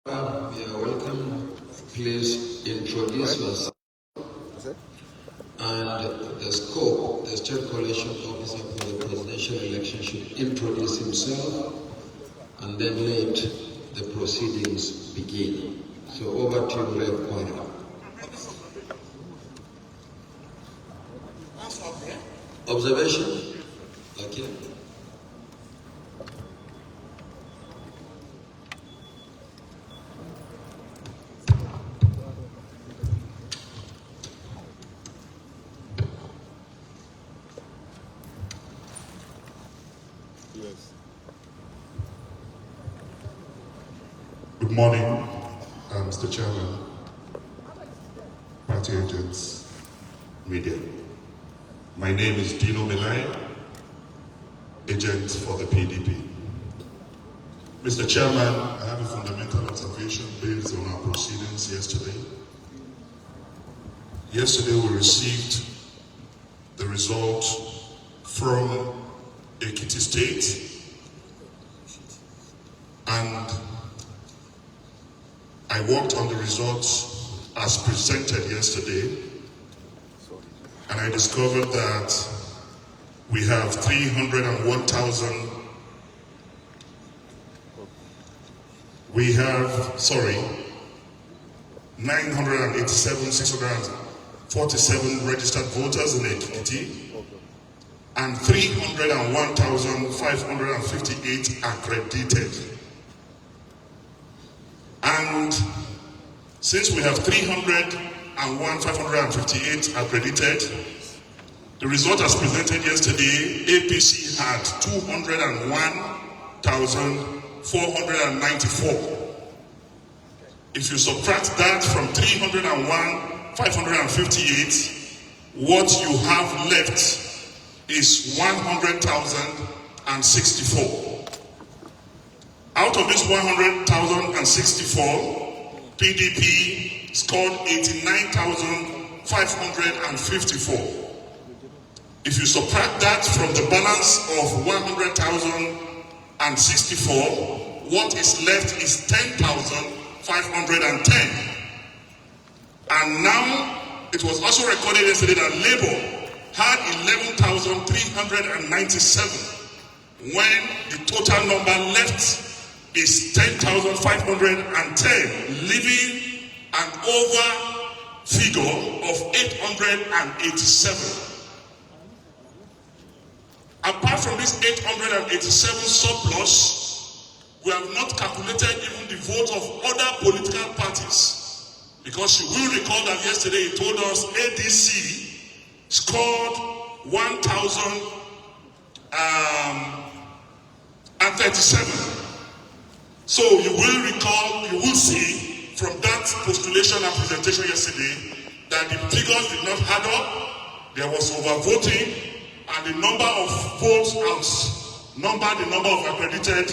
You are welcome. Please introduce yourself and the scope. The State Coalition Officer for the Presidential Election should introduce himself and then let the proceedings begin. So over to you, Rev. Choir. Observation? Okay. Good morning, Mr. Chairman, party agents, media. My name is Dino Milai, agent for the PDP. Mr. Chairman, I have a fundamental observation based on our proceedings yesterday. Yesterday we received the result from Ekiti State, and I worked on the results as presented yesterday, and I discovered that we have 987,647 registered voters in Ekiti, and 301,558 accredited. And since we have 301,558 accredited, the result as presented yesterday, APC had 201,494. If you subtract that from 301,558, what you have left is 100,064. Out of this 100,064, PDP scored 89,554. If you subtract that from the balance of 100,064, what is left is 10,510. And now, it was also recorded yesterday that Labour had 11,397, when the total number left is 10,510, leaving an over figure of 887. Apart from this 887 surplus, we have not calculated even the vote of other political parties. Because you will recall that yesterday he told us ADC scored 1,037. So you will recall, you will see from that postulation and presentation yesterday that the figures did not add up. There was overvoting, and the number of votes outnumbered the number of accredited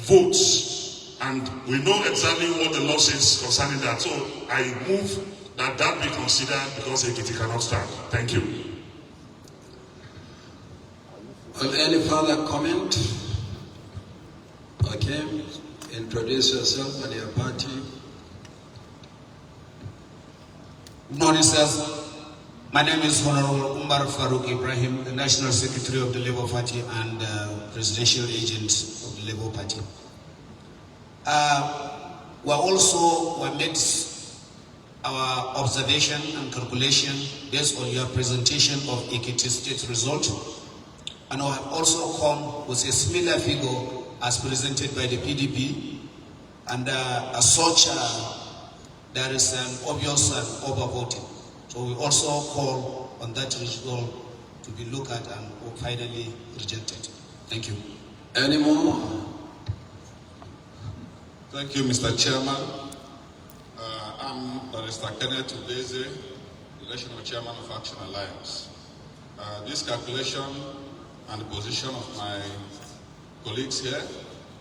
votes. And we know exactly what the law says concerning that. So I move that that be considered because Ekiti cannot stand. Thank you. Any further comment? Okay. Introduce yourself and your party. Good morning, sirs. My name is Honorable Umar Farouk Ibrahim, the National Secretary of the Labour Party and Presidential Agent of the Labour Party. We made our observation and calculation based on your presentation of Ekiti State result, and we have also come with a similar figure as presented by the PDP, and as such, there is an obvious overvoting. So we also call on that result to be looked at and finally rejected. Thank you. Any more? Thank you, Mr. Chairman. I'm Barrister Kenneth Udeze, the National Chairman of Action Alliance. This calculation and the position of my colleagues here,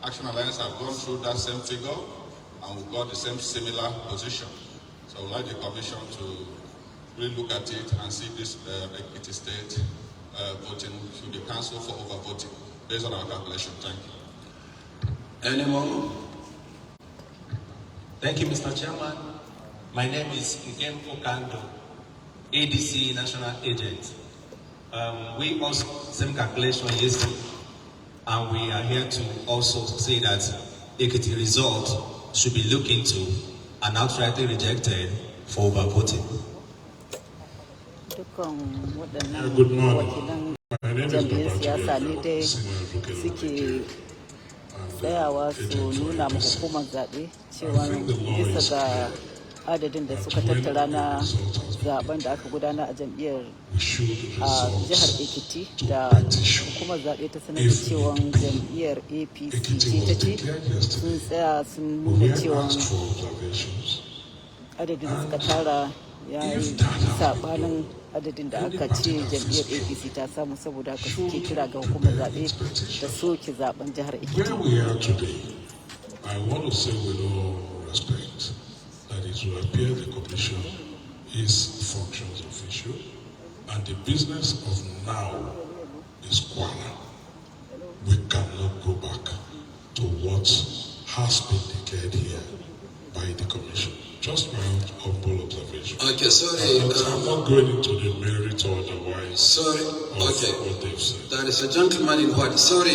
Action Alliance have gone through that same figure and we've got the same similar position. So I would like the Commission to really look at it and see this Ekiti State voting should be cancelled for overvoting based on our calculation. Thank you. Any more? Thank you, Mr. Chairman. My name is Nkem Okando, ADC National Agent. We also same calculation yesterday, and we are here to also say that Ekiti result should be looked into and outrightly rejected for overvoting. Good morning. My name is Babajide, senior tsayawa su nuna ma hukumar zaɓe cewa bisa ga adadin da suka tattara na zaben da aka gudana a jam'iyyar a jihar Ekiti da hukumar zaɓe ta sanar da cewa jam'iyyar APC ce ta ce sun tsaya sun nuna cewa adadin da suka tara ya yi saɓanin adadin da aka ce jam'iyyar APC ta samu, saboda haka suke kira ga hukumar zaɓe da soke zaben jihar Ekiti. I want to say with all respect that it will appear the commission is functions official and the business of now is Kuala. We cannot go back to what has been declared here by the commission. Just my own humble observation. Okay, sorry. I'm not going into the merit or otherwise. Sorry. Okay. What they've said. There is a gentleman in white. Sorry,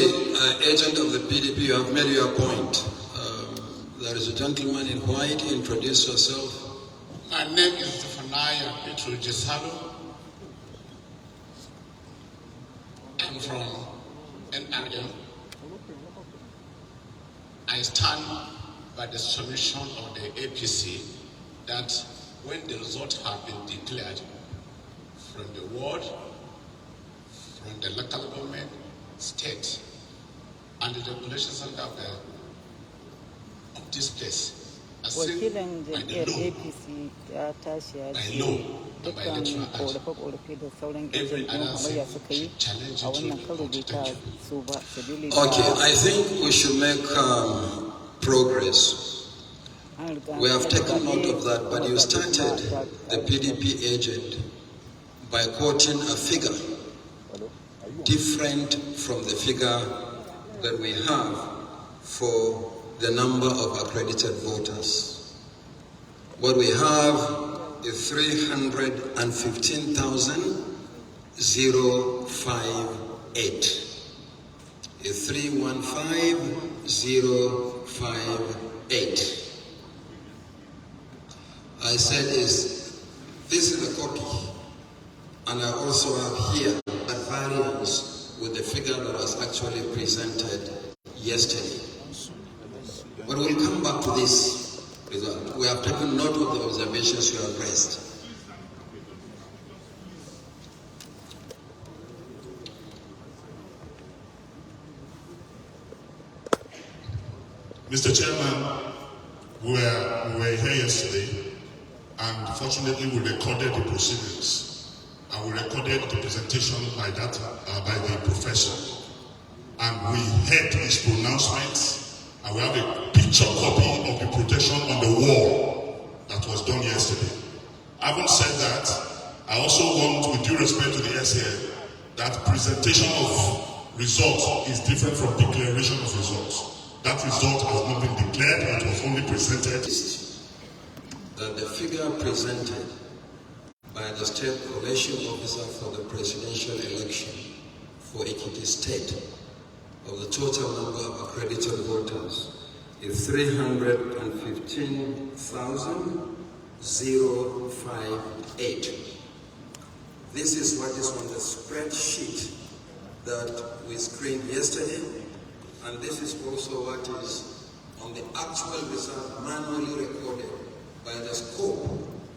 agent of the PDP, you have made your point. There is a gentleman in white. Introduce yourself. My name is Zephaniah Petru Jesalo. I'm from NRM. I stand by the submission of the APC that when the results have been declared from the ward, from the local government, state, and the regulation center of this place, wakilin jam'iyyar APC ya tashi ya ce dukkan korafe-korafe da sauran jam'iyyar hamayya suka yi a wannan karo bai ta so ba. Okay, I think we should make progress. We have taken note of that, but you started the PDP agent by quoting a figure different from the figure that we have for the number of accredited voters. What we have is 315,058. Is 315,058. I said this is a copy, and I also have here a variance with the figure that was actually presented yesterday. But we'll come back to this result. We have taken note of the observations you have raised. Mr. Chairman, we were here yesterday, and fortunately we recorded the proceedings, and we recorded the presentation by the professor, and we heard his pronouncements, and we have a picture copy of the protection on the wall that was done yesterday. Having said that, I also want, with due respect to the SAL, that presentation of results is different from declaration of results. That result has not been declared, it was only presented. That the figure presented by the State Collation Officer for the presidential election for Ekiti State of the total number of accredited voters is 315,058. This is what is on the spreadsheet that we screened yesterday, and this is also what is on the actual result manually recorded by the scope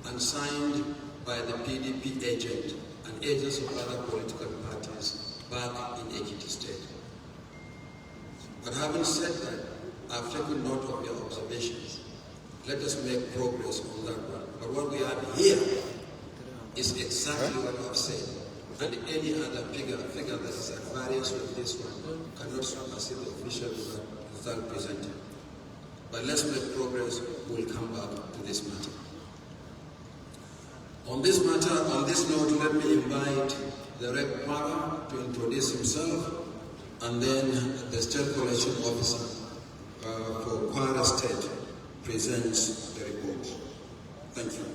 and signed by the PDP agent and agents of other political parties back in Ekiti State. But having said that, I've taken note of your observations. Let us make progress on that one. But what we have here is exactly what I've said. And any other figure that is at variance with this one cannot supersede the official result presented. But let's make progress. We'll come back to this matter. On this note, let me invite the Rep Para to introduce himself, and then the State Collation Officer for Kwara State presents the report. Thank you.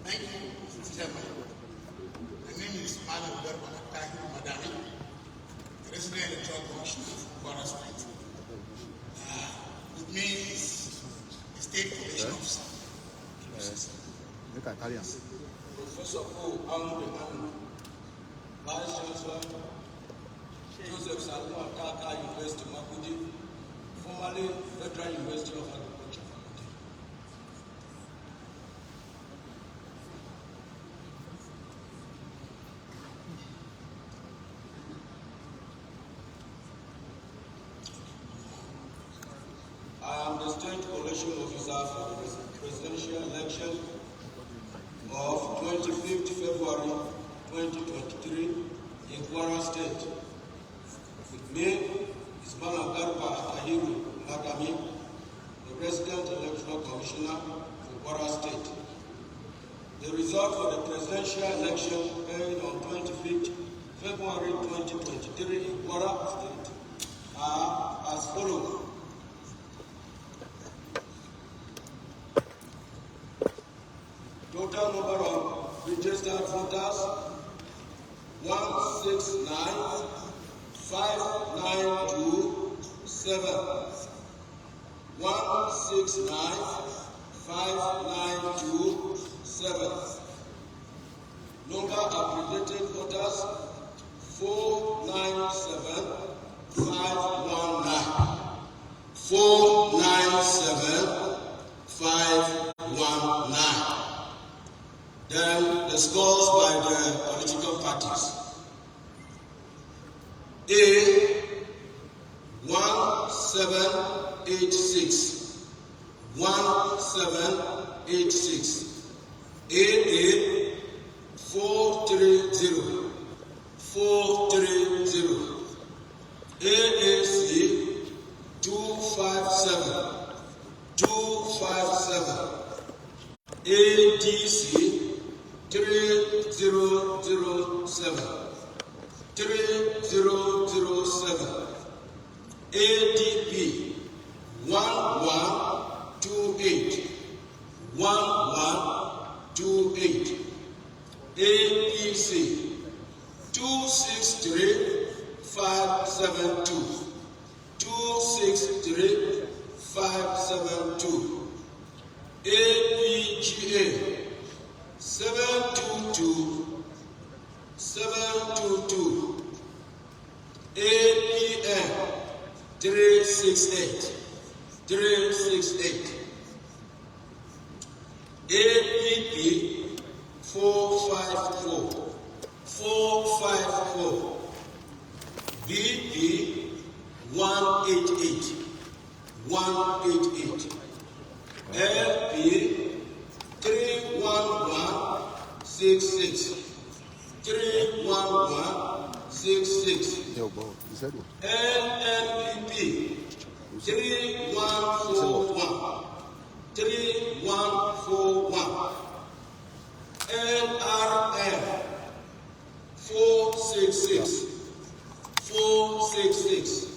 Thank you, Mr. Chairman. My name is Madam Madani, Resident Electoral Commissioner of Kwara State. With me is the State Commission Officer. Professor Vice Chancellor Joseph Sanar, University of Abuja, formerly Federal University of Agriculture. I am the State Election Officer for the presidential election of 25th February 2023 in Kwara State. With me is Malam Garba Atahiru Madami, the Resident Electoral Commissioner for Kwara State. The result for the presidential election held on 25th February 2023 in Kwara State are as follows. Total number of registered voters 169,592,7. 169,592,7. Number of accredited voters 497,519. 497,519. Then the scores by the political parties. A 1786. 1786. AA 430. 430. AAC 257. 257. ADC 3007. 3007. ADP 1128. 1128. APC 263572. 263572. APGA 722. 722. APN 368. 368. APP 454. 454. BP 188. 188. LP 31166. 31166. NNPP 3141. 3141. NRF 466. 466.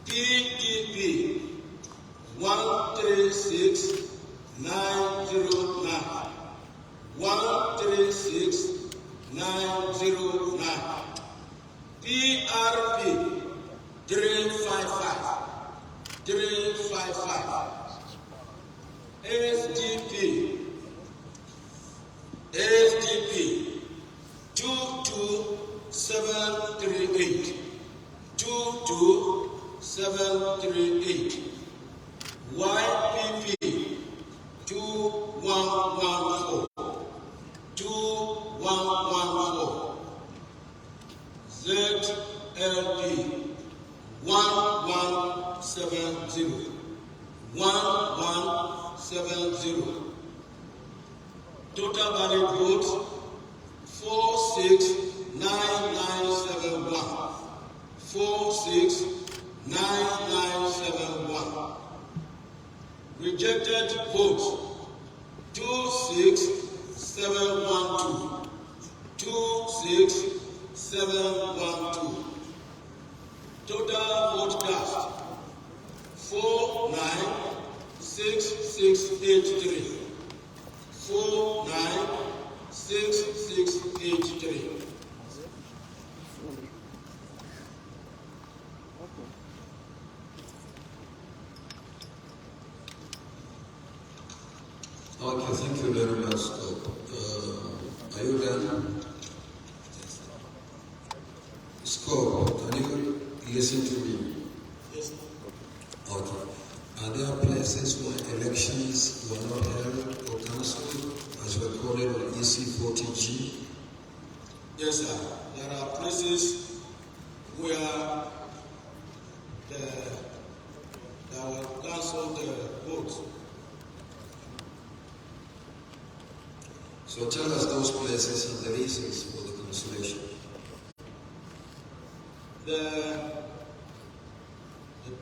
PDP 136909. 136909. PRP 355. 355. SDP 22738. 22738. YPP 2114. 2114. ZLP 1170. 1170. Total valid votes 469971. 469971. Rejected votes 26712. 26712. Total vote cast 496683. 496683. Okay, thank you very much. Are you done? Scope, can you listen to me? Yes. Okay. Are there places where elections were not held or cancelled, as we call it on EC40G? Yes, sir. There are places where there were cancelled votes. So tell us those places and the reasons for the cancellation. The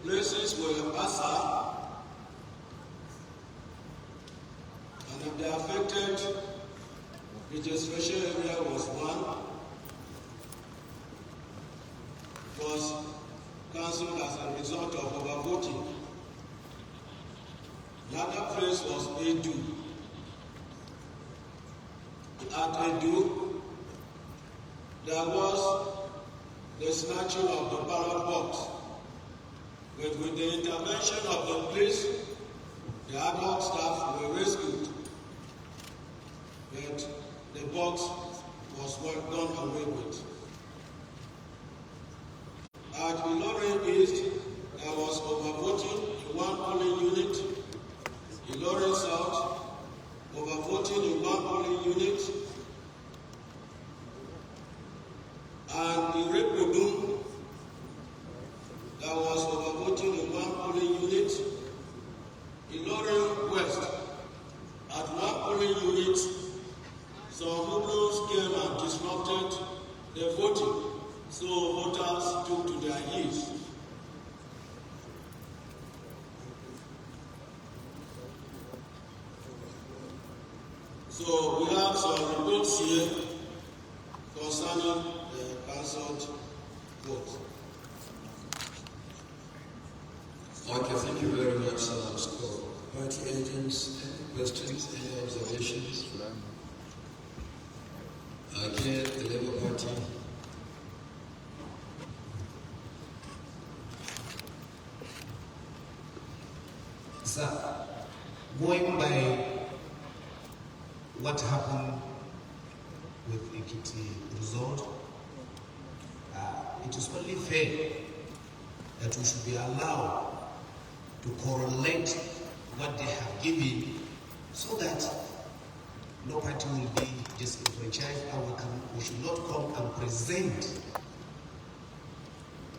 places were Asa, and the affected registration area was one, was cancelled as a result of overvoting. The other place was Edu. At Edu, there was the snatching of the ballot box. But with the intervention of the police, the adult staff were rescued. But the box was done away with. At Ilorin East, there was overvoting in one polling unit. Ilorin South, overvoting in one polling unit. And in Repodum, there was overvoting in one polling unit. In Ilorin West, at one polling unit, some hoodlums came and disrupted the voting, so voters took to their heels. So we have some reports here concerning the cancelled vote. Okay, thank you very much, Scott. Party agents, any questions, any observations? Okay, the Labour Party. Sir, going by what happened with Ekiti result, it is only fair that we should be allowed to correlate what they have given so that no party will be disenfranchised and we should not come and present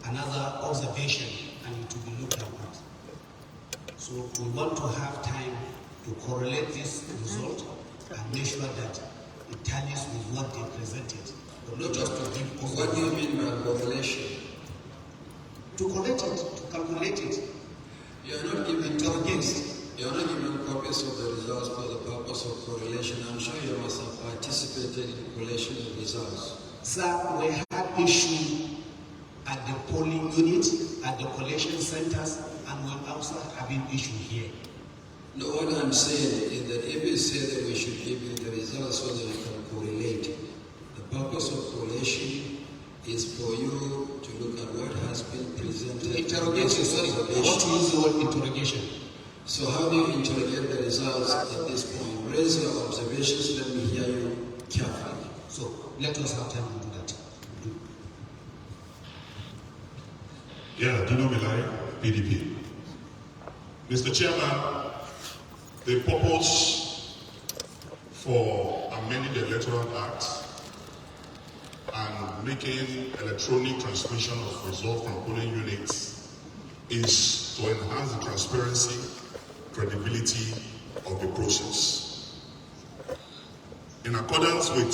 another observation and it will be looked at. So we want to have time to correlate this result and make sure that it tallies with what they presented, but not just to give. What do you mean by correlation? To collect it, to calculate it. You are not giving copies. You are not giving copies of the results for the purpose of correlation. I'm sure you must have participated in collation of results. Sir, we had issue at the polling unit, at the collation centers, and we also having issue here. No, what I'm saying is that if you say that we should give you the results so that you can correlate, the purpose of correlation is for you to look at what has been presented. Interrogation, sorry, I want to use the word interrogation. So how do you interrogate the results at this point? Raise your observations, let me hear you carefully. So let us have time to do that. Yeah, Dino Milai, PDP. Mr. Chairman, the purpose for amending the Electoral Act and making electronic transmission of results from polling units is to enhance the transparency, credibility of the process. In accordance with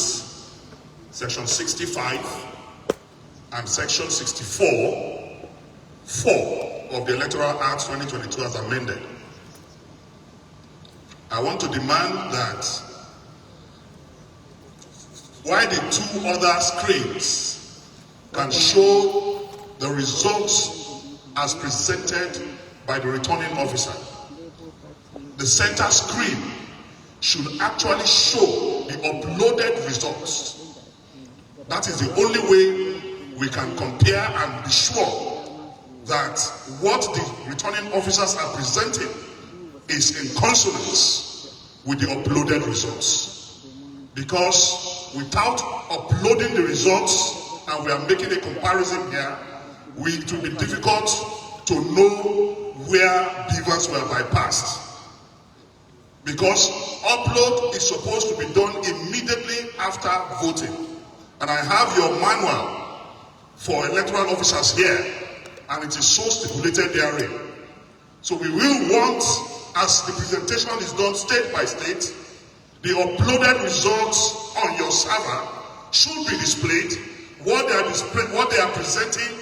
Section 65 and Section 64(4) of the Electoral Act 2022 as amended, I want to demand that while the two other screens can show the results as presented by the returning officer. The center screen should actually show the uploaded results. That is the only way we can compare and be sure that what the returning officers are presenting is in consonance with the uploaded results. Because without uploading the results, and we are making a comparison here, it will be difficult to know where beavers were bypassed. Because upload is supposed to be done immediately after voting. And I have your manual for electoral officers here, and it is so stipulated therein. So we will want, as the presentation is done state by state, the uploaded results on your server should be displayed. What they are presenting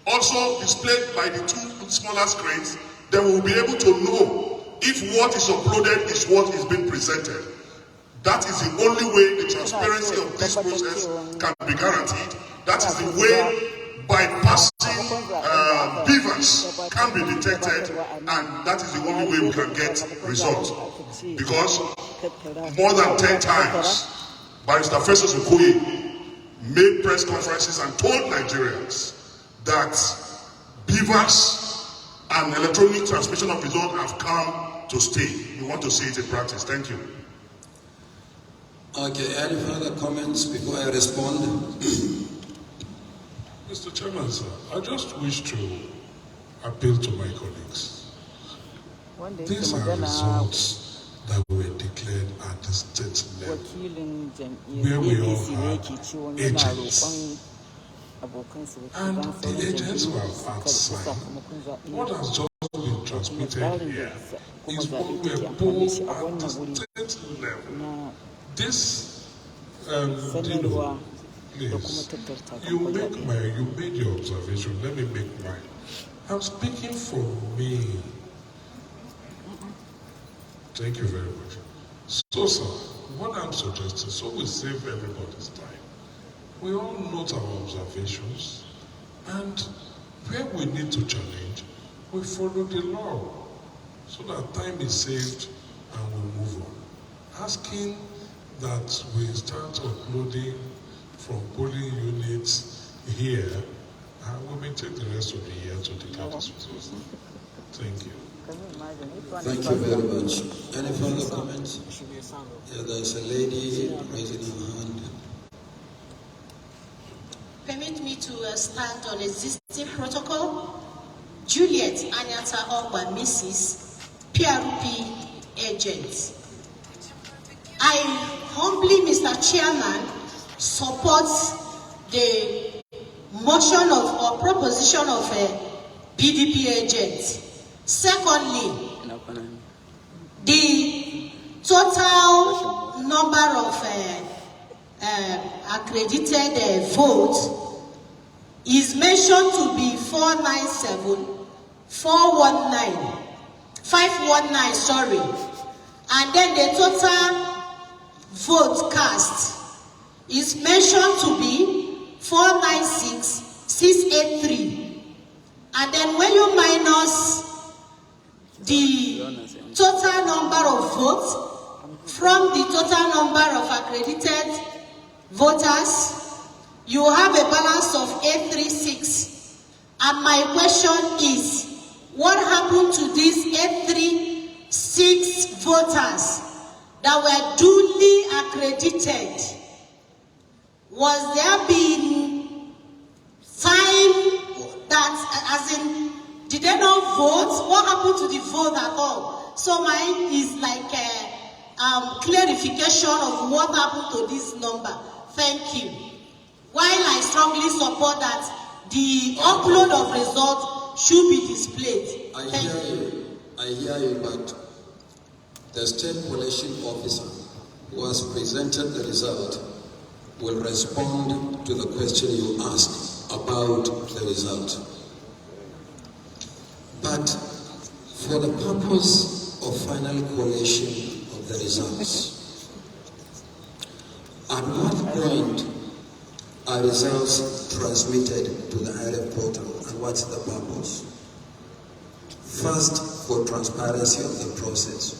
also displayed by the two smaller screens. Then we will be able to know if what is uploaded is what is being presented. That is the only way the transparency of this process can be guaranteed. That is the way bypassing beavers can be detected, and that is the only way we can get results. Because more than 10 times, Barrister Festus Okoye made press conferences and told Nigerians that beavers and electronic transmission of results have come to stay. We want to see it in practice. Thank you. Okay, any further comments before I respond? Mr. Chairman, sir, I just wish to appeal to my colleagues. These are results that were declared at the state level, where we all had agents. And the agents were outside. What has just been transmitted here is what we are both at the state level. This, please, you made your observation, let me make mine. I'm speaking for me. Thank you very much. So, sir, what I'm suggesting, so we save everybody's time, we all note our observations, and where we need to challenge, we follow the law, so that time is saved and we move on. Asking that we start uploading from polling units here, and we may take the rest of the year to declare this result. Thank you. Thank you very much. Any further comments? Yeah, there's a lady raising her hand. Permit me to stand on existing protocol. Juliet Anyata Ogba, Mrs. PRP agent. I humbly, Mr. Chairman, support the motion or proposition of a PDP agent. Secondly, the total number of accredited votes is mentioned to be 497, 419, 519, sorry. And then the total vote cast is mentioned to be 496, 683. And then when you minus the total number of votes from the total number of accredited voters, you have a balance of 836. And my question is, what happened to these 836 voters that were duly accredited? Was there been time that, as in, did they not vote? What happened to the vote at all? So mine is like a clarification of what happened to this number. Thank you. While I strongly support that the upload of results should be displayed. I hear you, but the state collation officer who has presented the result will respond to the question you asked about the result. But for the purpose of final collation of the results, at what point are results transmitted to the IRF portal, and what's the purpose? First, for transparency of the process.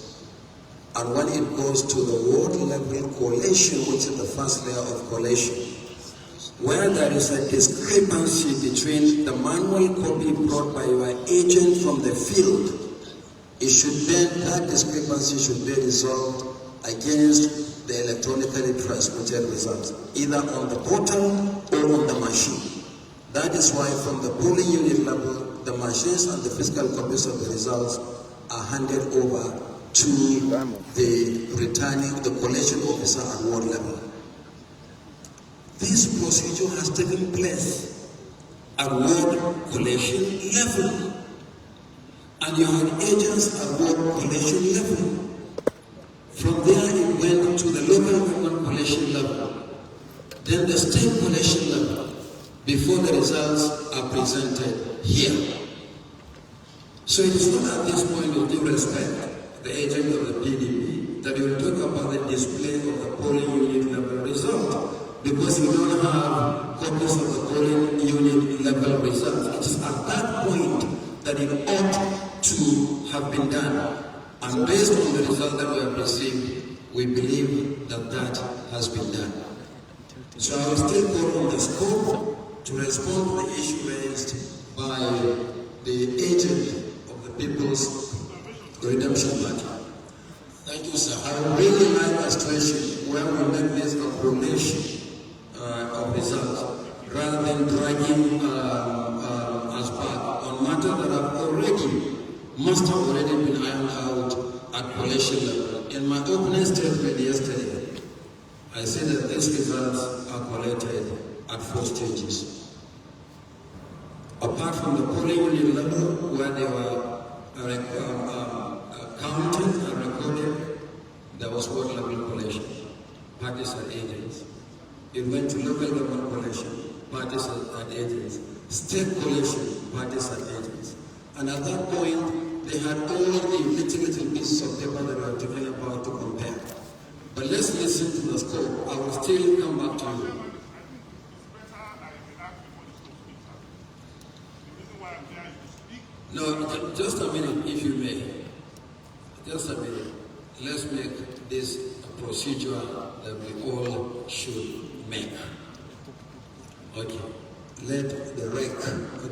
And when it goes to the ward level collation, which is the first layer of collation, where there is a discrepancy between the manual copy brought by your agent from the field, that discrepancy should be resolved against the electronically transmitted results, either on the portal or on the machine. That is why from the polling unit level, the machines and the physical copies of the results are handed over to the collation officer at ward level. This procedure has taken place at ward collation level, and you had agents at ward collation level. From there it went to the local government collation level, then the state collation level, before the results are presented here. So it is not at this point, with due respect, the agent of the PDP, that you will talk about the display of the polling unit level result, because you don't have copies of the polling unit level results. It is at that point that it ought to have been done. And based on the result that we have received, we believe that has been done. So I will still call on the scope to respond to the issue raised by the agent of the People's Redemption Party. Thank you, sir. I would really like a situation where we make this a correlation of results, rather than dragging us back on matters that must have already been ironed out at collation level. In my opening statement yesterday, I said that these results are collected at 4 stages. Apart from the polling unit level, where they were counted and recorded, there was ward level collation, parties and agents. It went to local government collation, parties and agents, state collation, parties and agents. And at that point, they had all the little pieces of paper that we are talking about to compare. But let's listen to the scope. I will still come back to you. No, just a minute, if you may. Just a minute. Let's make this a procedure that we all should make. Okay. Let the rec,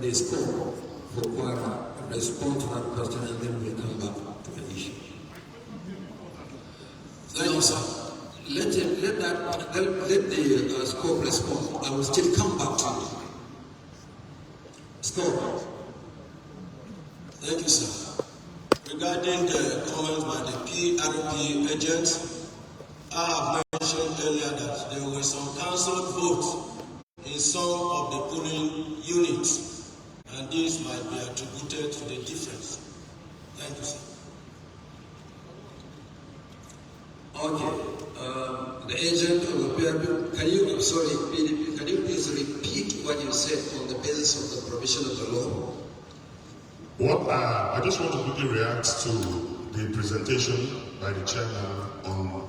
the scope for Kwara, respond to that question, and then we'll come back to the issue. Thank you, sir. Let the scope respond. I will still come back to you. Scope. Thank you, sir. Regarding the comments by the PRP agents, I have mentioned earlier that there were some cancelled votes in some of the polling units, and this might be attributed to the difference. Thank you, sir. Okay. The agent of the PRP, PDP, can you please repeat what you said on the basis of the provision of the law? Well, I just want to quickly react to the presentation by the chairman on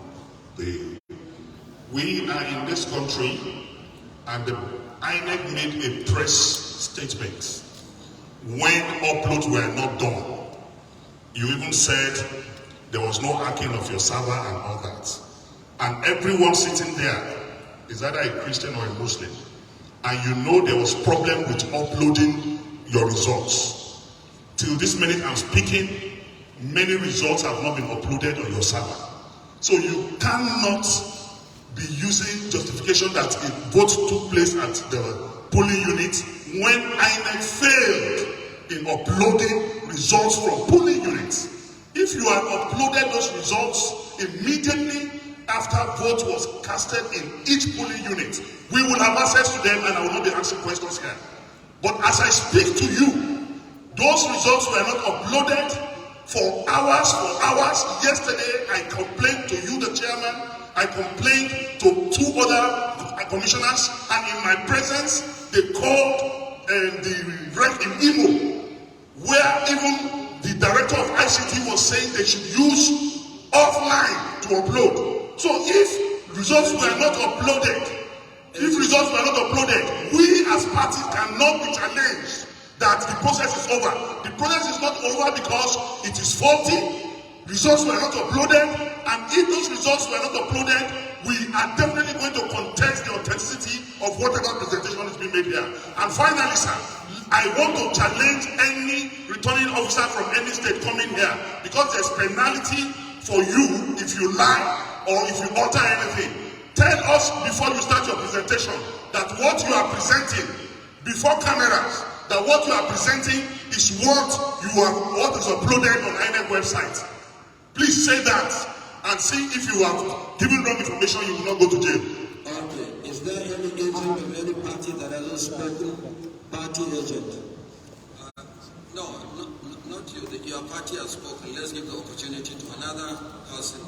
we are in this country, and the INEC made a press statement when uploads were not done. You even said there was no hacking of your server and all that. And everyone sitting there is either a Christian or a Muslim. And you know there was problem with uploading your results. Till this minute I'm speaking, many results have not been uploaded on your server. So you cannot be using justification that a vote took place at the polling unit when INEC failed in uploading results from polling units. If you had uploaded those results immediately after vote was casted in each polling unit, we will have access to them and I will not be asking questions here. But as I speak to you, those results were not uploaded for hours. Yesterday, I complained to you, the chairman. I complained to 2 other commissioners, and in my presence, they called the rec in Imo, where even the director of ICT was saying they should use offline to upload. So if results were not uploaded, we as parties cannot be challenged that the process is over. The process is not over because it is faulty. Results were not uploaded, and if those results were not uploaded, we are definitely going to contest the authenticity of whatever presentation is being made here. And finally, sir, I want to challenge any returning officer from any state coming here, because there's penalty for you if you lie or if you alter anything. Tell us before you start your presentation that what you are presenting before cameras, that what you are presenting is what is uploaded on INEC website. Please say that and see if you have given wrong information, you will not go to jail. Okay. Is there any agent of any party that hasn't spoken? Party agent? No, not you. Your party has spoken. Let's give the opportunity to another person.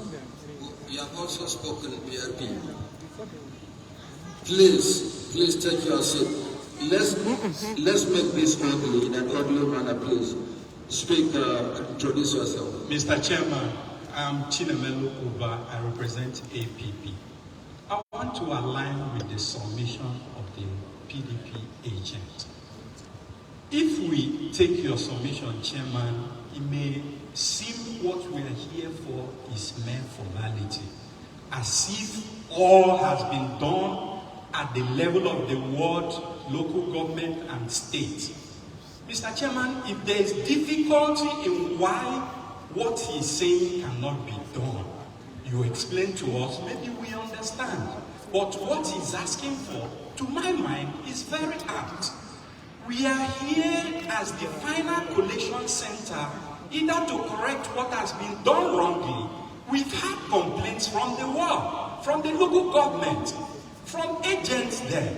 You have also spoken, BRP. Please take your seat. Let's make this orderly in an orderly manner, please. Speak, introduce yourself. Mr. Chairman, I'm Chinemelu Uba. I represent APP. I want to align with the submission of the PDP agent. If we take your submission, Chairman, it may seem what we are here for is mere formality, as if all has been done at the level of the ward, local government and state. Mr. Chairman, if there is difficulty in why what he's saying cannot be done, you explain to us, maybe we understand. But what he's asking for, to my mind, is very apt. We are here as the final collation center, either to correct what has been done wrongly. We've had complaints from the world, from the local government, from agents there.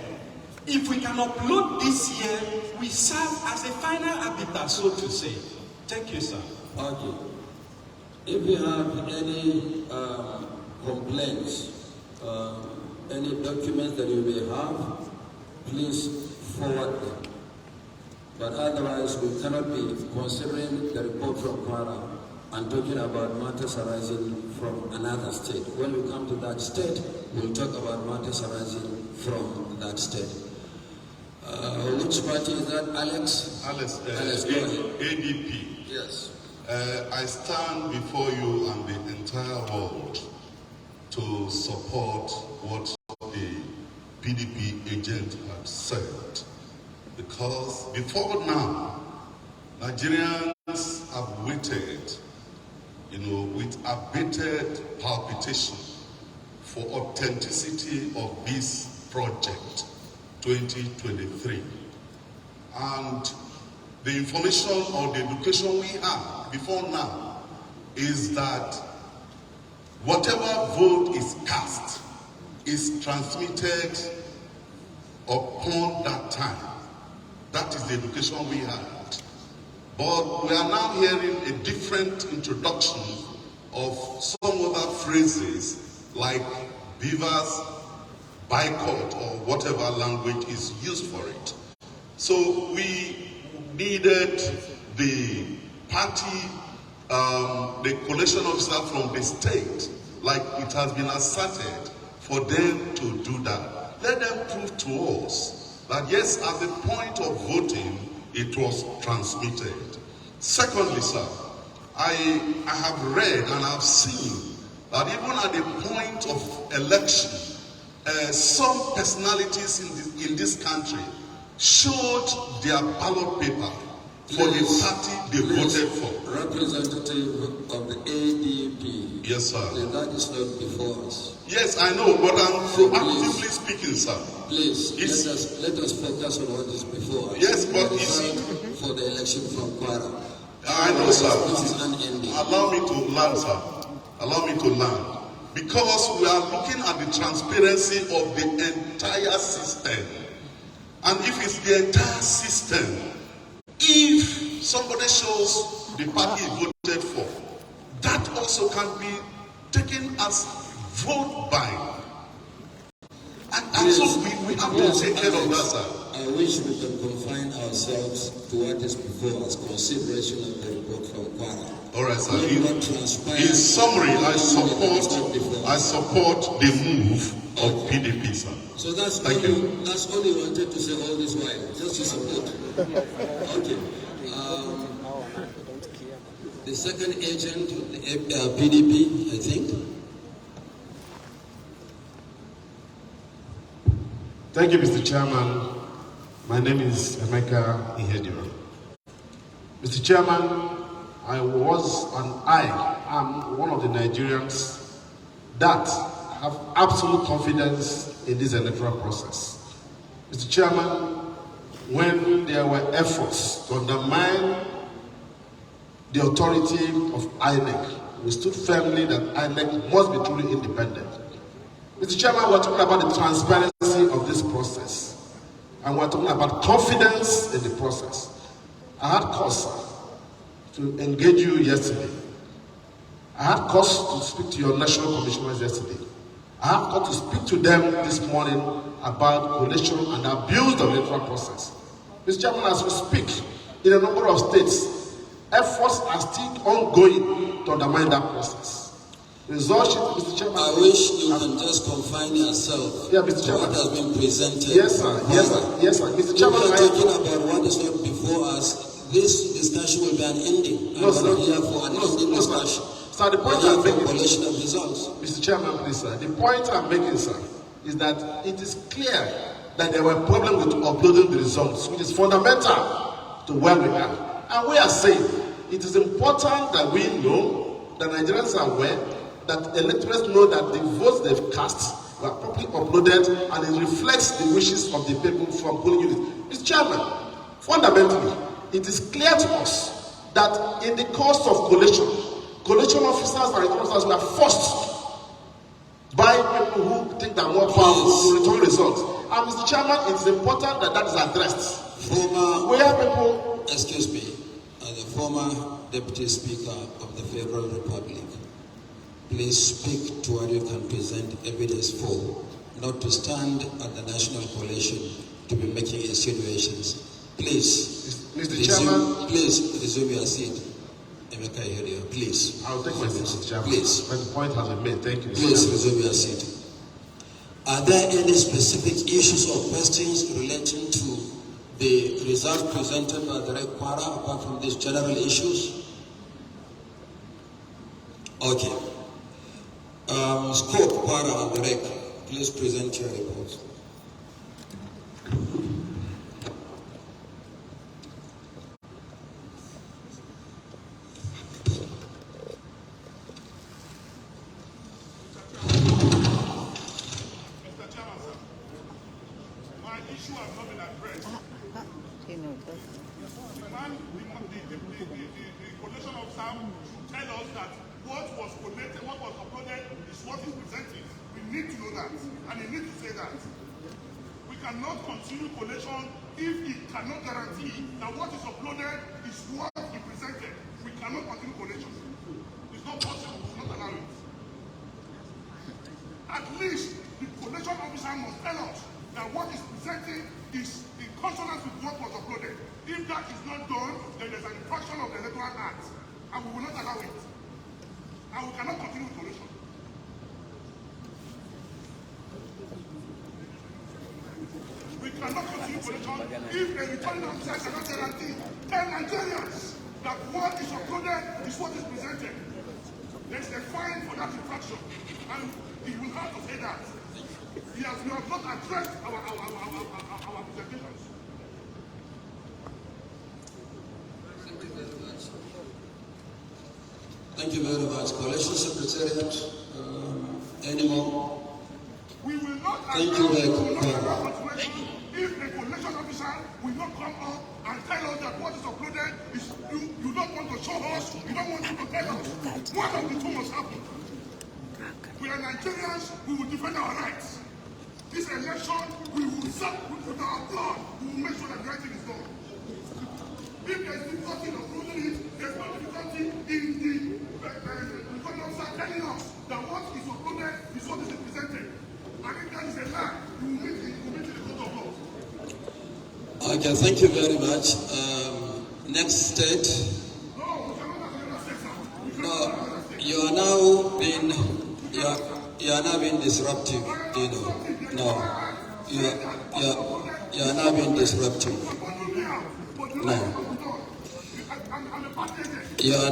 If we can upload this year, we serve as a final arbiter, so to say. Thank you, sir. Okay. If you have any complaints, any documents that you may have, please forward them. But otherwise, we cannot be considering the report from Kwara and talking about matters arising from another state. When we come to that state, we'll talk about matters arising from that state. Which party is that, Alex? Alex, go ahead. ADP. Yes. I stand before you and the entire world to support what the PDP agent had said. Because before now, Nigerians have waited, with abated palpitation for authenticity of this project, 2023. And the information or the education we have before now is that whatever vote is cast is transmitted upon that time. That is the education we had. But we are now hearing a different introduction of some other phrases like beavers, boycott, or whatever language is used for it. So we needed the party, the collation officer from the state, like it has been asserted, for them to do that. Let them prove to us that yes, at the point of voting, it was transmitted. Secondly, sir, I have read and I've seen that even at the point of election, some personalities in this country showed their ballot paper for the party they voted for. Representative of the ADP. Yes, sir. That is not before us. Yes, I know, but I'm proactively speaking, sir. Please, let us focus on what is before us. Yes, but you see, for the election from Kwara. I know, sir. This is unending. Allow me to learn, sir. Allow me to learn. Because we are looking at the transparency of the entire system. And if it's the entire system, if somebody shows the party he voted for, that also can be taken as vote buying. And so we have to take care of that, sir. I wish we can confine ourselves to what is before us, consideration of the report from Kwara. All right, sir. In summary, I support the move of PDP, sir. So that's all you wanted to say all this while, just to support. Okay. The second agent of the PDP, I think. Thank you, Mr. Chairman. My name is Emeka Ihediro. Mr. Chairman, I am one of the Nigerians that have absolute confidence in this electoral process. Mr. Chairman, when there were efforts to undermine the authority of INEC, we stood firmly that INEC must be truly independent. Mr. Chairman, we're talking about the transparency of this process, and we're talking about confidence in the process. I had cause to engage you yesterday. I had cause to speak to your national commissioners yesterday. I have got to speak to them this morning about coalition and abuse of the electoral process. Mr. Chairman, as we speak, in a number of states, efforts are still ongoing to undermine that process. Result sheet, Mr. Chairman. I wish you can just confine yourself to what has been presented. Yes, sir. Yes, sir. Yes, sir. Mr. Chairman, we are talking about what is not before us. This discussion will be an ending. No, sir. Here for an ending discussion. Sir, the point I'm making, coalition of results. Mr. Chairman, please, sir. The point I'm making, sir, is that it is clear that there were problems with uploading the results, which is fundamental to where we are. And we are saying it is important that we know, that Nigerians are aware, that electors know that the votes they've cast were properly uploaded and it reflects the wishes of the people from polling units. Mr. Chairman, fundamentally, it is clear to us that in the course of coalition officers and return officers were forced by people who think they're more powerful to return results. And Mr. Chairman, it is important that that is addressed. Excuse me, the former Deputy Speaker of the Federal Republic, please speak to what you can present evidence for, not to stand at the national coalition to be making insinuations. Please, Mr. Chairman, please resume your seat. Emeka Ihediro, please. I'll take my seat, Mr. Chairman. Please. But the point has been made. Thank you, Mr. Please Chairman. resume your seat. Are there any specific issues or questions relating to the results presented by the Rec Kwara apart from these general issues? Okay. Scott Kwara and the Rec, please present your report. Cannot continue collation if it cannot guarantee that what is uploaded is what he presented. We cannot continue collation. It's not possible. We will not allow it. At least the collation officer must tell us that what is presented is in consonance with what was uploaded. If that is not done, then there's an infraction of the Electoral Act, and we will not allow it. And we cannot continue with collation. We cannot continue collation if a returning officer cannot guarantee 10 Nigerians that what is uploaded is what is presented. There's a fine for that infraction, and he will have to pay that. We have not addressed our presentations. Thank you very much. Coalition Secretariat, any more? We will not Thank you, if a collation officer will not come up and tell us that what is uploaded is you don't want to show us, you don't want to tell us. One of the two must happen. We are Nigerians, we will defend our rights. This election, we will serve with our blood, we will make sure that the right thing is done. If there is difficulty in uploading it, there's no difficulty in the returning officer telling us that what is uploaded is what is presented. And if that is a lie, we will meet in the court of law. Okay, thank you very much. Next state. No, you are now being disruptive. You know, no, you are now being disruptive. No, you are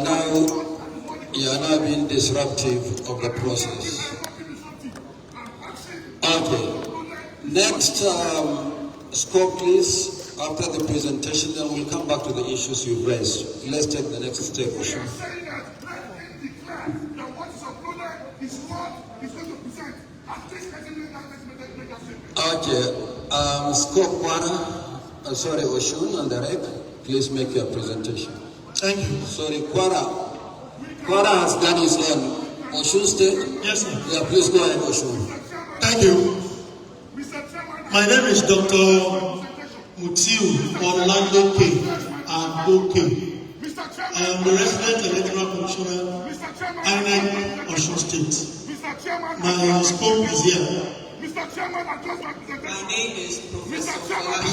now being disruptive of the process. Okay. Next scope, please. After the presentation, then we'll come back to the issues you've raised. Let's take the next step. Okay. Scope one. Sorry, Oshun and Derek. Please make your presentation. Thank you. Sorry, Kwara. Kwara has done his own. Oshun State? Yes, sir. Yeah, please go ahead, Oshun. Thank you. My name is Dr. Mutiu Olalepe Agoke. I am the resident electoral commissioner, INEC, Osun State. My scope is here. My name is Professor Olashola,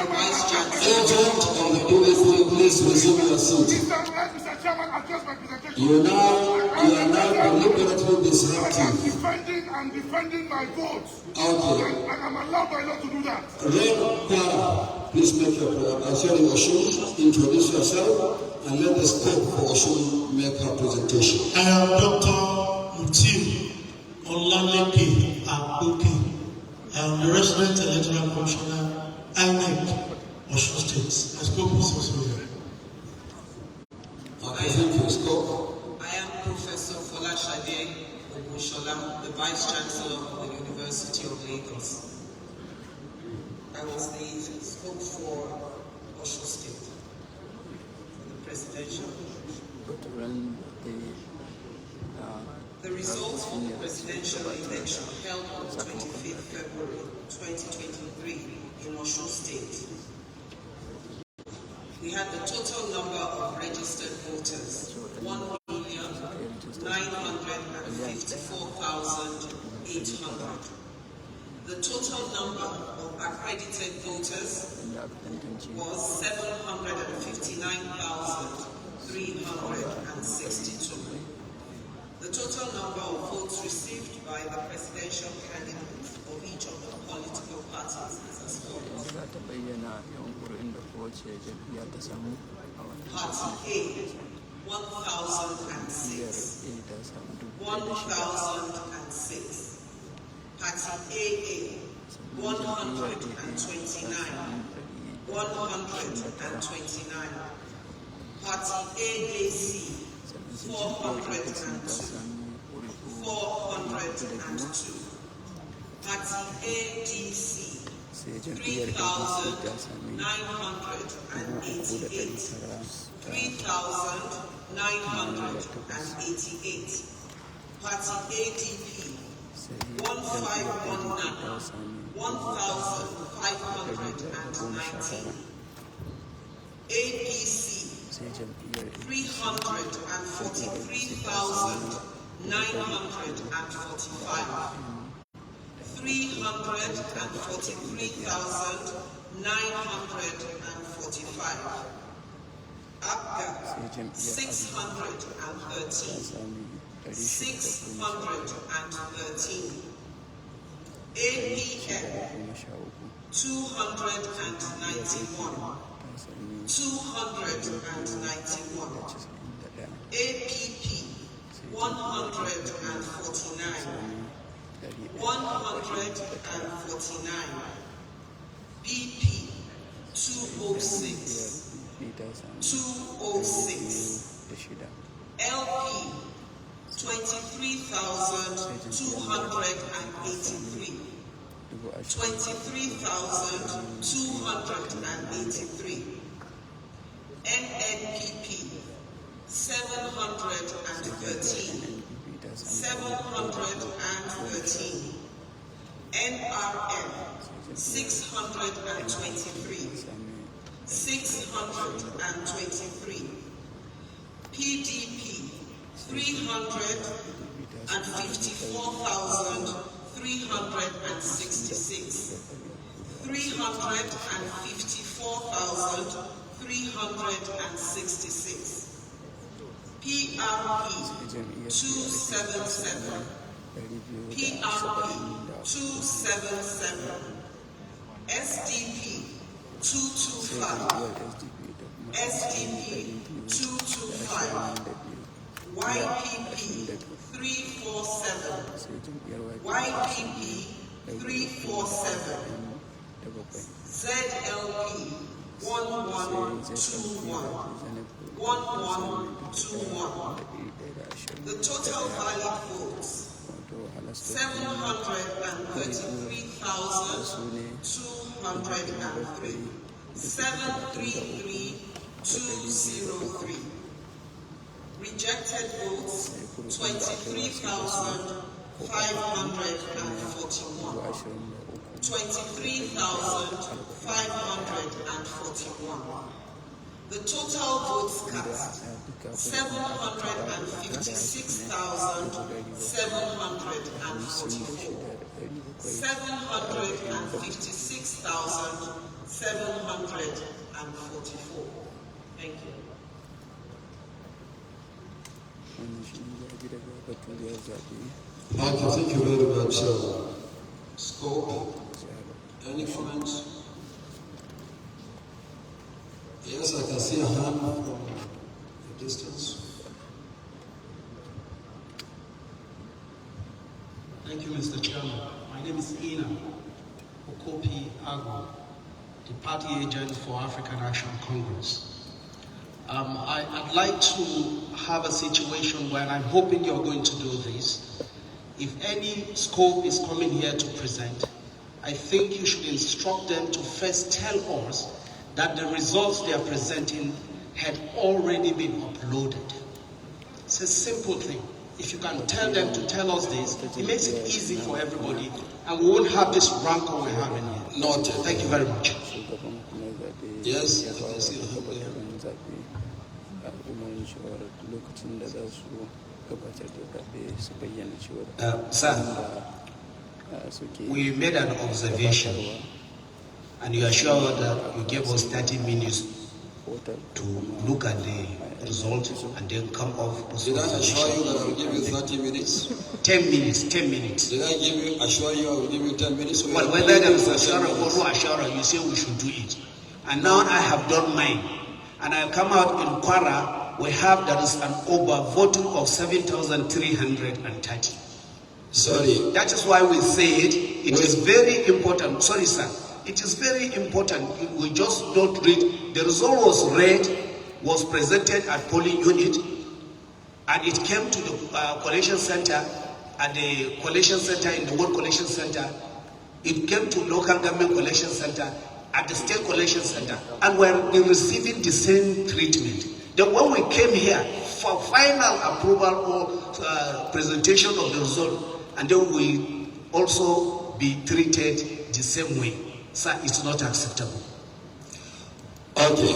Vice Chancellor. Agent of the PVC, please resume your seat. You are now deliberately disruptive. I'm defending my votes. Okay. And I'm allowed by law to do that. Red Kwara, please make your Oshun, introduce yourself and let the scope for Oshun make her presentation. I am Dr. Mutiu Olalepe Agoke. I am the resident electoral commissioner, INEC, Osun State. My scope is also here. Okay, thank you. Scope. I am Professor Folashade Ogushola, the Vice Chancellor of the University of Lagos. I was the scope for Osun State, the presidential. The results for the presidential election held on 25th February 2023 in Osun State. We had the total number of registered voters, 1,954,800. The total number of accredited voters was 759,362. The total number of votes received by the presidential candidates of each of the political parties is as follows. Party A, 1,006. 1,006. Party AA, 129. 129. Party AAC, 402. 402. Party ADC, 3,988. 3,988. Party ADP, 1,519. 1,519. APC, 343,945. 343,945. APGA, 613. 613. APN, 291. 291. APP, 149. 149. BP, 206. 206. LP, 23,283. 23,283. NNPP, 713. 713. NRM, 623. 623. PDP, 354,366. 354,366. PRP 277. PRP 277. SDP 225. SDP 225. YPP 347. YPP 347. ZLP 1121. 1121. The total valid votes 733,203. 733,203. Rejected votes 23,541. 23,541. The total votes cast 756,744. 756,744. Thank you. Thank you very much. Scope, any comments? Yes, I can see a hand from a distance. Thank you, Mr. Chairman. My name is Ina Okopi Agu, the party agent for African National Congress. I'd like to have a situation where I'm hoping you're going to do this. If any scope is coming here to present, I think you should instruct them to first tell us that the results they are presenting had already been uploaded. It's a simple thing. If you can tell them to tell us this, it makes it easy for everybody, and we won't have this rancor we're having here. Noted. Thank you very much. Yes, Sir, we made an observation, and you are sure that you gave us 30 minutes to look at the result and then come off with Did I assure you that I will give you 30 minutes? 10 minutes, 10 minutes. Did I assure you I will give you 10 minutes? Well, whether there is assurance or no assurance, you say we should do it. And now I have done mine. And I have come out in Kwara, we have, there is an overvoting of 7,330. Sorry. That is why we said it is very important. Sorry, sir. It is very important. We just don't read. The result was read, was presented at polling unit, and it came to the collection center, at the collection center, in the World Collection Center. It came to local government collection center, at the state collection center, and we're receiving the same treatment. Then when we came here for final approval or presentation of the result, and then we also be treated the same way. Sir, it's not acceptable. Okay.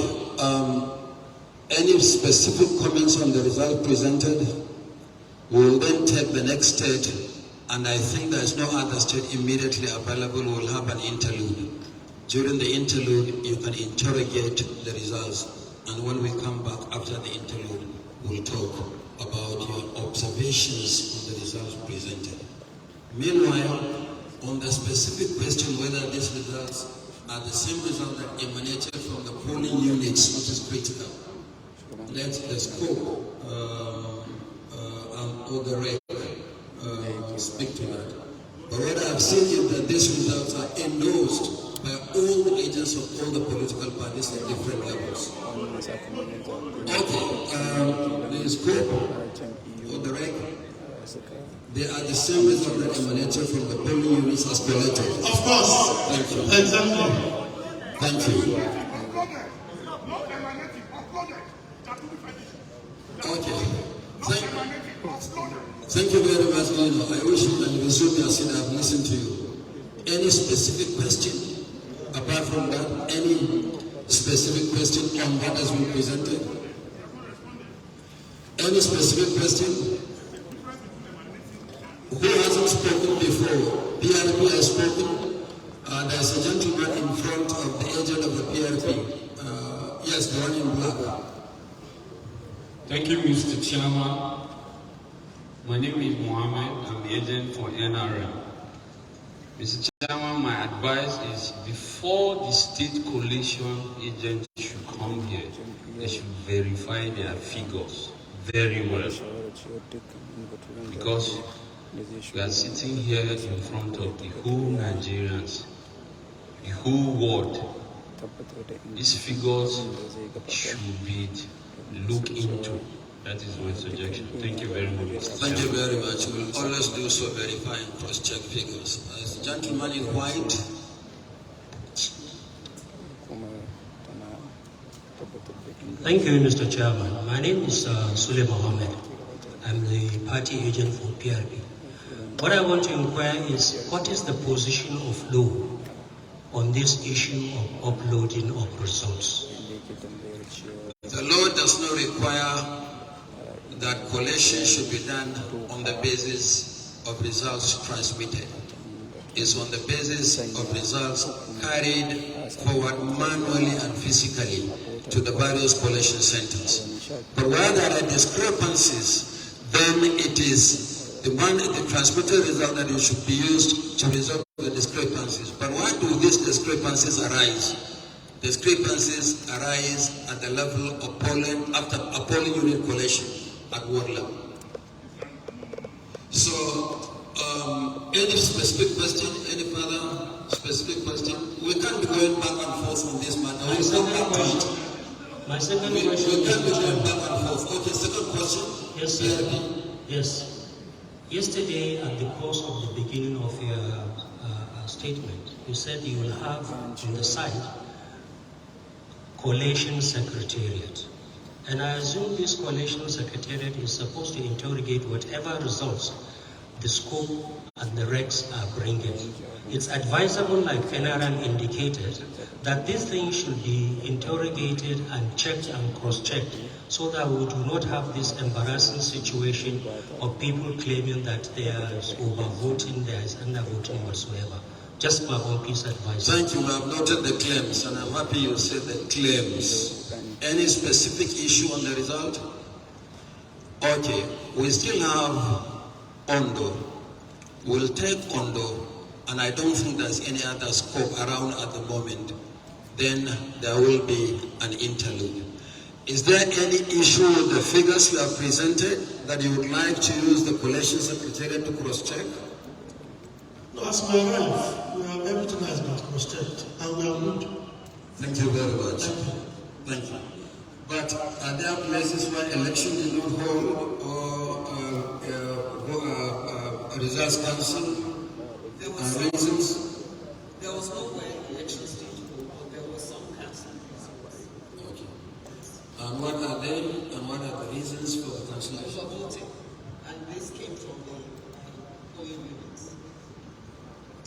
Any specific comments on the result presented? We will then take the next state, and I think there is no other state immediately available. We will have an interlude. During the interlude, you can interrogate the results, and when we come back after the interlude, we'll talk about your observations on the results presented. Meanwhile, on the specific question whether these results are the same results that emanated from the polling units, which is critical, let the scope or the rec speak to that. But what I've seen is that these results are endorsed by all the agents of all the political parties at different levels. Okay, the scope or the rec, they are the same results that emanated from the polling units as collected. Of course. Thank you. Exactly. Thank you. Okay. Thank you very much, Lino. I wish you and the Zoom as I've listened to you. Any specific question? Apart from that, any specific question on what has been presented? Any specific question? Who hasn't spoken before? PRP has spoken. There's a gentleman in front of the agent of the PRP. Yes, the one in black. Thank you, Mr. Chairman. My name is Mohammed. I'm the agent for NRM. Mr. Chairman, my advice is before the state coalition agents should come here, they should verify their figures very well. Because we are sitting here in front of the whole Nigerians, the whole world. These figures should be looked into. That is my suggestion. Thank you very much. Thank you very much. We'll always do so, verify and cross-check figures. As the gentleman in white. Thank you, Mr. Chairman. My name is Sule Mohammed. I'm the party agent for PRP. What I want to inquire is, what is the position of law on this issue of uploading of results? The law does not require that collation should be done on the basis of results transmitted. It's on the basis of results carried forward manually and physically to the various collation centers. But where there are discrepancies, then it is the transmitted result that it should be used to resolve the discrepancies. But why do these discrepancies arise? Discrepancies arise at the level of polling, after a polling unit collation at ward level. So, any specific question, any further specific question? We can't be going back and forth on this matter. My second question. We can't be going back and forth. Okay, second question. Yes, sir. Yes. Yesterday, at the course of the beginning of your statement, you said you will have on the site collation secretariat. And I assume this collation secretariat is supposed to interrogate whatever results the scope and the regs are bringing. It's advisable, like NRM indicated, that this thing should be interrogated and checked and cross-checked so that we do not have this embarrassing situation of people claiming that there is overvoting, there is undervoting whatsoever. Just my own piece of advice. Thank you. I have noted the claims, and I'm happy you said the claims. Any specific issue on the result? Okay, we still have Ondo. We'll take Ondo, and I don't think there's any other scope around at the moment. Then there will be an interlude. Is there any issue with the figures you have presented that you would like to use the collation secretariat to cross-check? No, as my wife, we have everything has been cross-checked, and we are good. Thank you very much. Thank you. But are there places where election did not hold or results cancelled? Reasons? There was no way elections did hold, but there was some cancelled. Okay. And what are they, and what are the reasons for the cancellation? Overvoting. And this came from the polling units.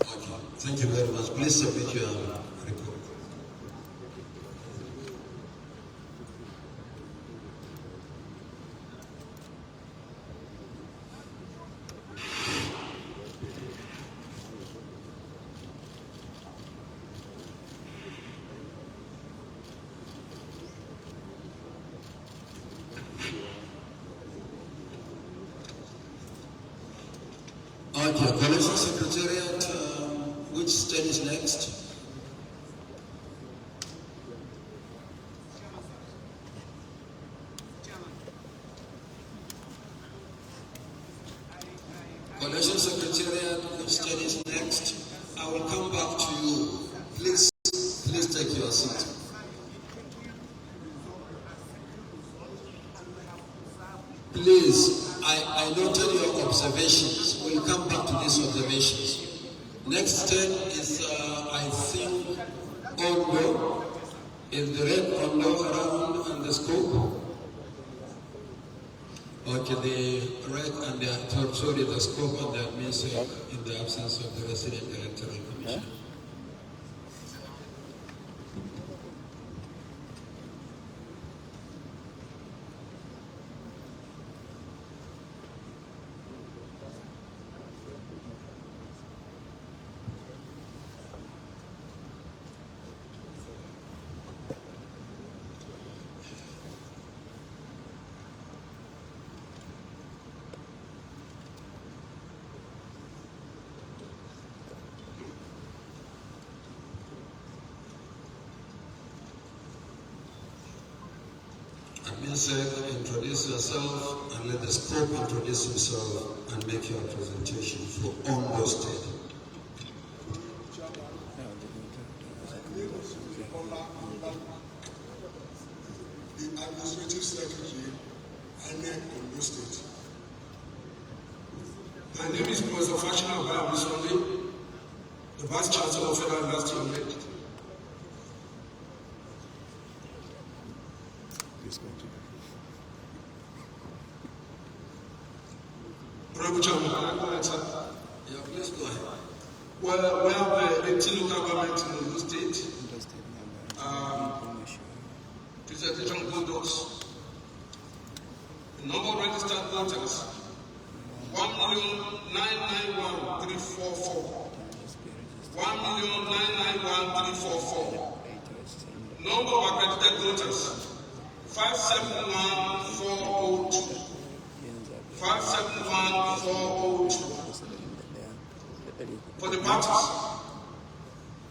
Okay. Thank you very much. Please submit your report. Okay, Collation Secretariat, which state is next? Collation Secretariat, which state is next? I will come back to you. Please take your seat. Please, I noted your observations. We'll come back to these observations. Next step is, I think, Ondo. Is the red Ondo around and the scope? Okay, the red and the scope and the admin in the absence of the resident electoral commission. said, introduce yourself and let the scope introduce himself and make your presentation for Ondo State. The Administrative Secretary, INEC, Ondo State. My name is Professor Fashina Bayabiswami, the Vice Chancellor of Federal University of Maryland. Honorable Chairman, can I go ahead, sir? Yeah, please go ahead. Well, we have 18 local governments in the state. Presentation voters. The number of registered voters, 1,991,344. 1,991,344. Number of accredited voters, 571,402. 571,402. For the parties,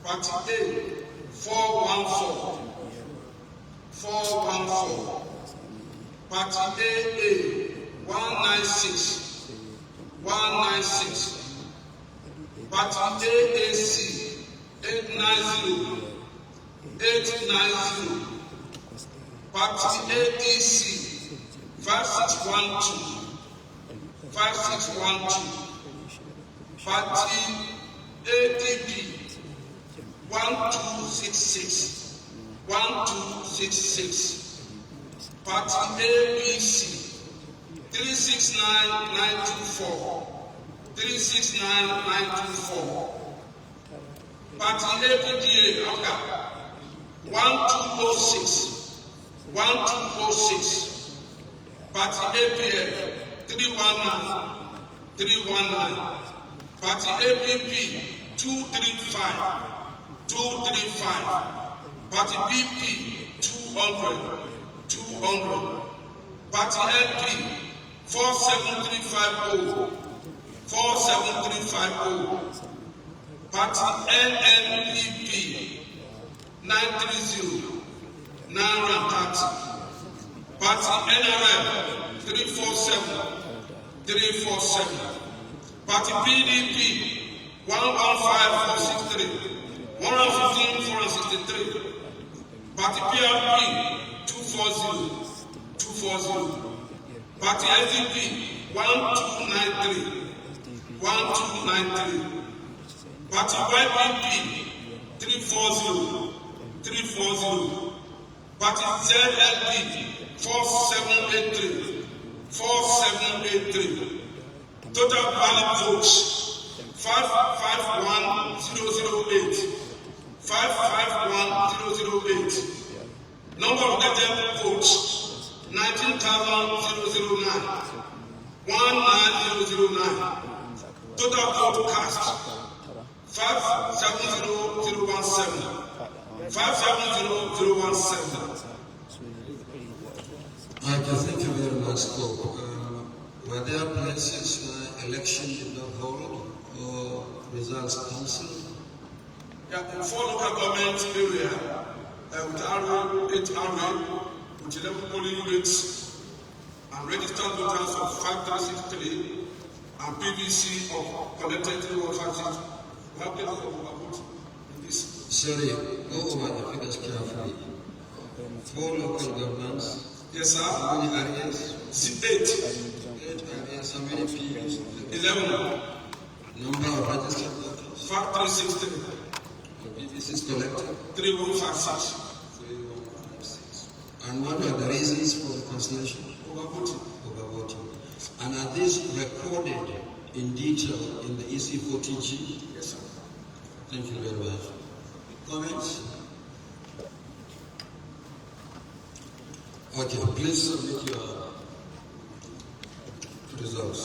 Party A, 414. 414. Party AA, 196. 196. Party AAC, 890. 890. Party ADC, 5612. 5612. Party ADP, 1266. 1266. Party ABC, 369924. 369924. Party APDA, Afrika, 1206. 1206. Party APL, 319. 319. Party APP, 235. 235. Party BP, 200. 200. Party LP, 47350. 47350. Party NNPP, 930. 930. Party NRM, 347. 347. Party PDP, 115463. 115,463. Party PRP, 240. 240. Party SDP, 1293. 1293. Party YPP, 340. 340. Party ZLP, 4783. 4783. Total valid votes, 551,008. 551,008. Number of dead votes, 19,009. 19,009. Total vote cast, 570,017. 570,017. Okay, thank you very much, Cope. Were there places where election did not hold or results cancelled? Yeah, in 4 local government area, with RA, 8 RA, with 11 polling units, and registered voters of 5363, and PVC of collected 315. We have plenty of vote in this. Sorry, go over the figures carefully. 4 local governments. Yes, sir. How many areas? 8. 8 areas. How many PVs? 11. Number of registered voters? 5363. PVCs collected? 3156. 3156. And what are the reasons for the cancellation? Overvoting. Overvoting. And are these recorded in detail in the EC40G? Yes, sir. Thank you very much. Comments? Okay, please submit your results.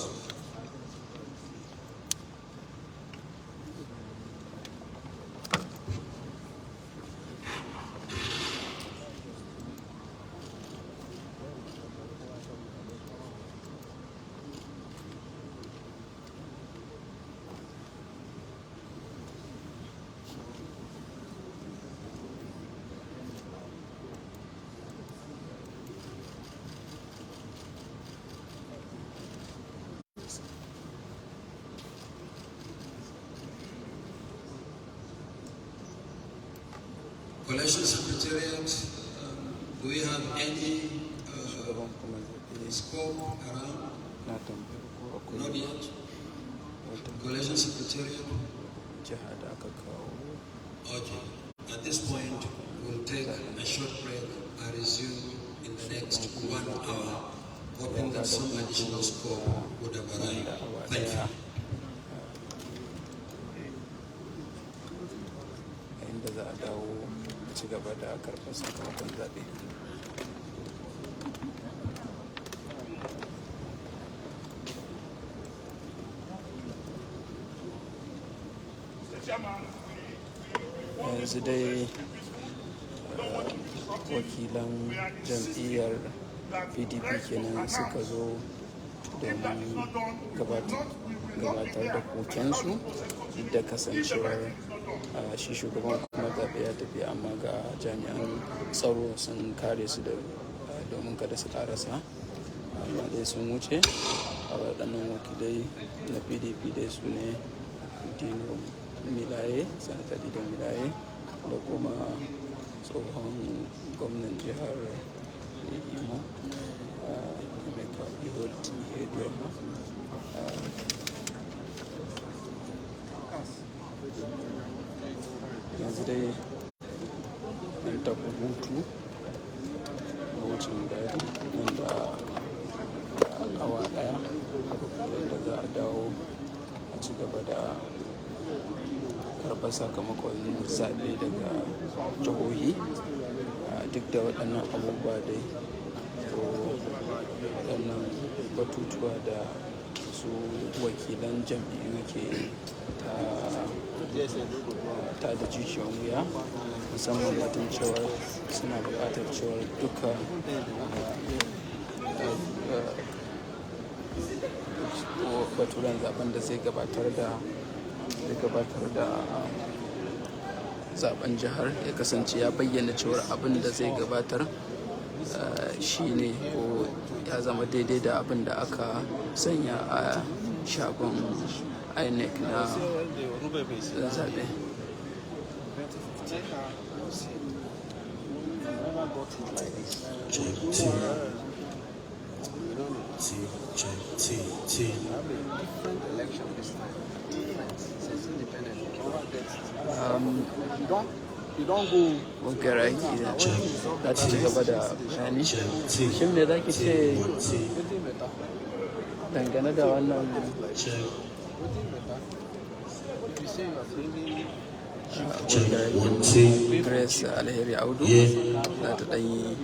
Collation Secretariat, do we have any scope around? Not yet. Collation Secretariat? Okay. At this point, we'll take a short break and resume in the next 1 hour, hoping that some additional scope would have arrived. Thank you. Inda za a dawo ci gaba da karɓar sakamakon zaɓe. Yanzu dai wakilan jam'iyyar PDP kenan suka zo domin gabatar da kokensu duk da kasancewar shi shugaban kuma zaɓe ya tafi, amma ga jami'an tsaro sun kare su domin kada su karasa, amma dai sun wuce. A waɗannan wakilai na PDP dai su ne Dino Milaye, sanata Dino Milaye, da kuma tsohon gwamnan jihar Imo Emeka Ihoti Edoma. Yanzu dai an tafi hutu a wucin gadi wanda awa daya da za a dawo a ci gaba da karɓar sakamakon zaɓe daga jihohi. Duk da waɗannan abubuwa dai ko waɗannan batutuwa da su wakilan jam'iyyu ke ta da jijiyan wuya, musamman batun cewar suna buƙatar cewar duka baturen zaben da zai gabatar da zaben jihar ya kasance ya bayyana cewar abin da zai gabatar shine ko ya zama daidai da abin da aka sanya a shagon INEC na zaɓe. Wakera ki za ta ci gaba da bayani. Shin me za ki ce dangane da wannan Grace Alheri Audu za ta ɗanyi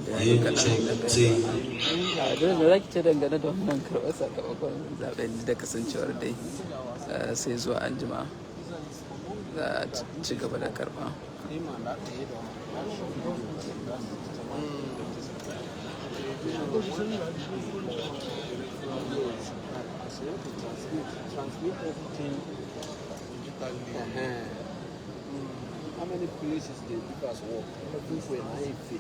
bayani kaɗan dangane da za ki ce dangane da wannan karɓar sakamakon zaɓen da kasancewar dai sai zuwa anjima za a ci gaba da karɓa. How many places they give us work? Looking for an IFA.